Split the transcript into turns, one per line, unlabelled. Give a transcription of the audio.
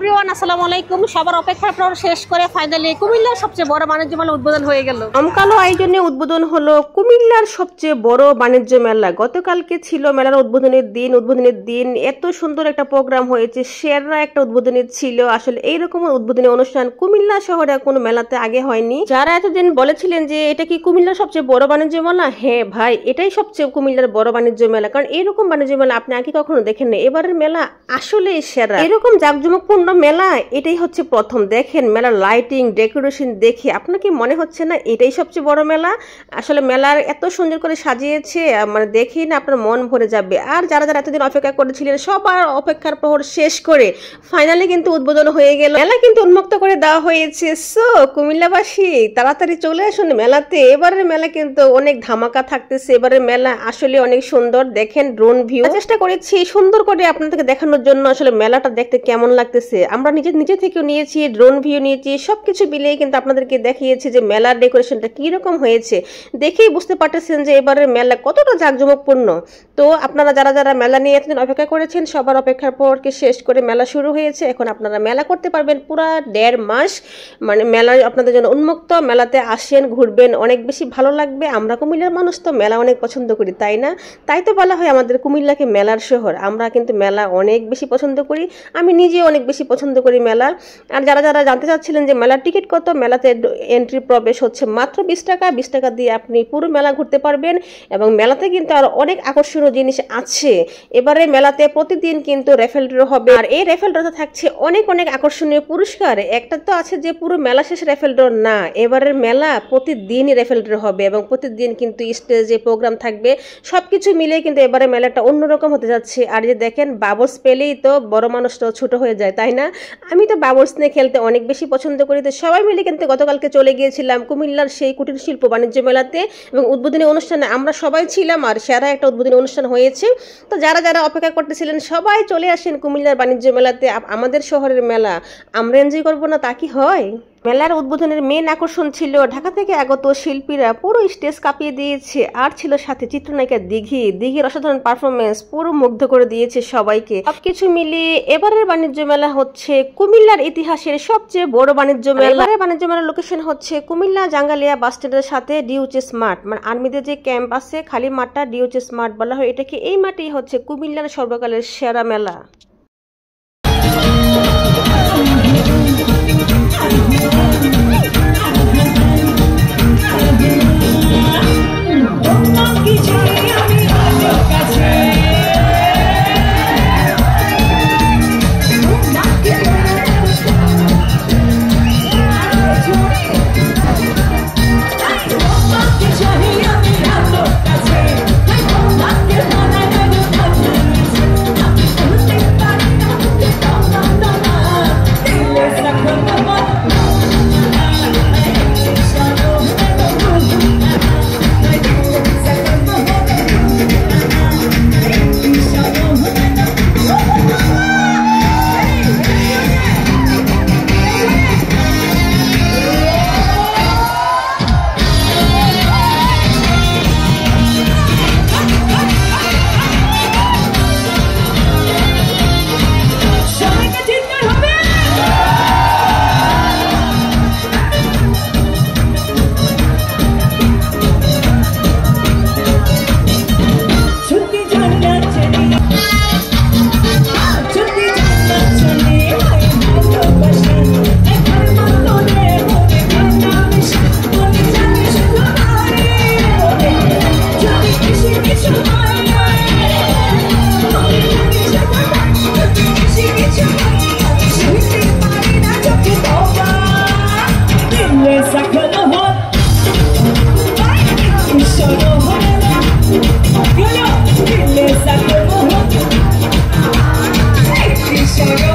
Everyone আসসালামু আলাইকুম। সবার অপেক্ষার পর শেষ করে ফাইনালি কুমিল্লার সবচেয়ে বড় বাণিজ্য মেলা উদ্বোধন হয়ে গেল।
জমকালো আয়োজনে উদ্বোধন হলো কুমিল্লার সবচেয়ে বড় বাণিজ্য মেলা। গতকালকে ছিল মেলার উদ্বোধনের দিন। এত সুন্দর একটা প্রোগ্রাম হয়েছে, সেরা একটা উদ্বোধনী ছিল। আসলে এইরকম উদ্বোধনী অনুষ্ঠান কুমিল্লা শহরে কোনো মেলাতে আগে হয়নি। যারা এতদিন বলেছিলেন যে এটা কি কুমিল্লার সবচেয়ে বড় বাণিজ্য মেলা, হ্যাঁ ভাই, এটাই সবচেয়ে কুমিল্লার বড় বাণিজ্য মেলা। কারণ এরকম বাণিজ্য মেলা আপনি আগে কখনো দেখেন না। এবারের মেলা আসলে সেরা। এরকম জাঁকজমকপূর্ণ মেলা এটাই হচ্ছে প্রথম। দেখেন মেলার লাইটিং ডেকোরেশন দেখে আপনার কি মনে হচ্ছে না এটাই সবচেয়ে বড় মেলা? আসলে মেলার এত সুন্দর করে সাজিয়েছে, মানে দেখেই না আপনার মন ভরে যাবে। আর যারা যারা এতদিন অপেক্ষা করেছিলেন সবার অপেক্ষার প্রহর শেষ করে ফাইনালি কিন্তু উদ্বোধন হয়ে গেল। মেলা কিন্তু উন্মুক্ত করে দেওয়া হয়েছে। সো কুমিল্লাবাসী তাড়াতাড়ি চলে আসুন মেলাতে। এবারের মেলা কিন্তু অনেক ধামাকা থাকতেছে। এবারের মেলা আসলে অনেক সুন্দর। দেখেন ড্রোন ভিউ চেষ্টা করেছি সুন্দর করে আপনাদেরকে দেখানোর জন্য। আসলে মেলাটা দেখতে কেমন লাগতেছে আমরা নিজে থেকেও নিয়েছি, ড্রোন ভিউ নিয়েছি, সবকিছু মিলিয়ে কিন্তু আপনাদেরকে দেখিয়েছি যে মেলার ডেকোরেশনটা কিরকম হয়েছে। দেখেই বুঝতে পারতেছেন যে এবারের মেলা কতটা জাঁকজমকপূর্ণ। তো আপনারা যারা যারা মেলা নিয়ে এতদিন অপেক্ষা করেছেন সবার অপেক্ষার পরকে শেষ করে মেলা শুরু হয়েছে। এখন আপনারা মেলা করতে পারবেন পুরা 1.5 মাস, মানে মেলা আপনাদের জন্য উন্মুক্ত। মেলাতে আসেন, ঘুরবেন, অনেক বেশি ভালো লাগবে। আমরা কুমিল্লার মানুষ তো মেলা অনেক পছন্দ করি, তাই না? তাই তো বলা হয় আমাদের কুমিল্লাকে মেলার শহর। আমরা কিন্তু মেলা অনেক বেশি পছন্দ করি, আমি নিজে অনেক বেশি পছন্দ করি মেলা। আর যারা যারা জানতে চাচ্ছিলেন যে মেলার টিকিট কত, মেলাতে এন্ট্রি প্রবেশ হচ্ছে মাত্র 20 টাকা। 20 টাকা দিয়ে আপনি পুরো মেলা ঘুরতে পারবেন। এবং মেলাতে কিন্তু আর অনেক আকর্ষণীয় জিনিস আছে। এবারে মেলাতে প্রতিদিন কিন্তু রেফেল ড্র হবে। আর এই রেফেল ড্রতে থাকছে অনেক অনেক আকর্ষণীয় পুরস্কার। একটা তো আছে যে পুরো মেলা শেষে রেফেল ড্র না, এবারের মেলা প্রতিদিনই রেফেল ড্র হবে এবং প্রতিদিন কিন্তু স্টেজে প্রোগ্রাম থাকবে। সবকিছু মিলে কিন্তু এবারে মেলাটা অন্যরকম হতে যাচ্ছে। আর যে দেখেন বাবলস পেলেই তো বড় মানুষটাও ছোট হয়ে যায়, তাই না? আমি তো বাবলস নিয়ে খেলতে অনেক বেশি পছন্দ করি। তো সবাই মিলে কিন্তু গতকালকে চলে গিয়েছিলাম কুমিল্লার সেই কুটির শিল্প বাণিজ্য মেলাতে এবং উদ্বোধনী অনুষ্ঠানে আমরা সবাই ছিলাম। আর সেরা একটা উদ্বোধনী অনুষ্ঠান হয়েছে। তো যারা যারা অপেক্ষা করতেছিলেন সবাই চলে আসেন কুমিল্লার বাণিজ্য মেলাতে। আমাদের শহরের মেলা আমরা এনজয় করবো না তা কি হয়? মেলার উদ্বোধনের মেন আকর্ষণ ছিল ঢাকা থেকে আগত শিল্পীরা পুরো স্টেজ কাঁপিয়ে দিয়েছে। আর ছিল সাথে চিত্রনায়িকা দিঘির অসাধারণ পারফরমেন্স পুরো মুগ্ধ করে দিয়েছে সবাইকে। সবকিছু মিলিয়ে এবারের বাণিজ্য মেলা হচ্ছে কুমিল্লার ইতিহাসের সবচেয়ে বড় বাণিজ্য মেলা। এবারের বাণিজ্য মেলার লোকেশন হচ্ছে কুমিল্লা জাঙ্গালিয়া বাস স্ট্যান্ডের সাথে ডিউচে স্মার্ট, মানে আর্মিদের যে ক্যাম্প আছে খালি মাঠটা ডিউচে স্মার্ট বলা হয় এটাকে। এই মাঠেই হচ্ছে কুমিল্লার সর্বকালের সেরা মেলা।
Show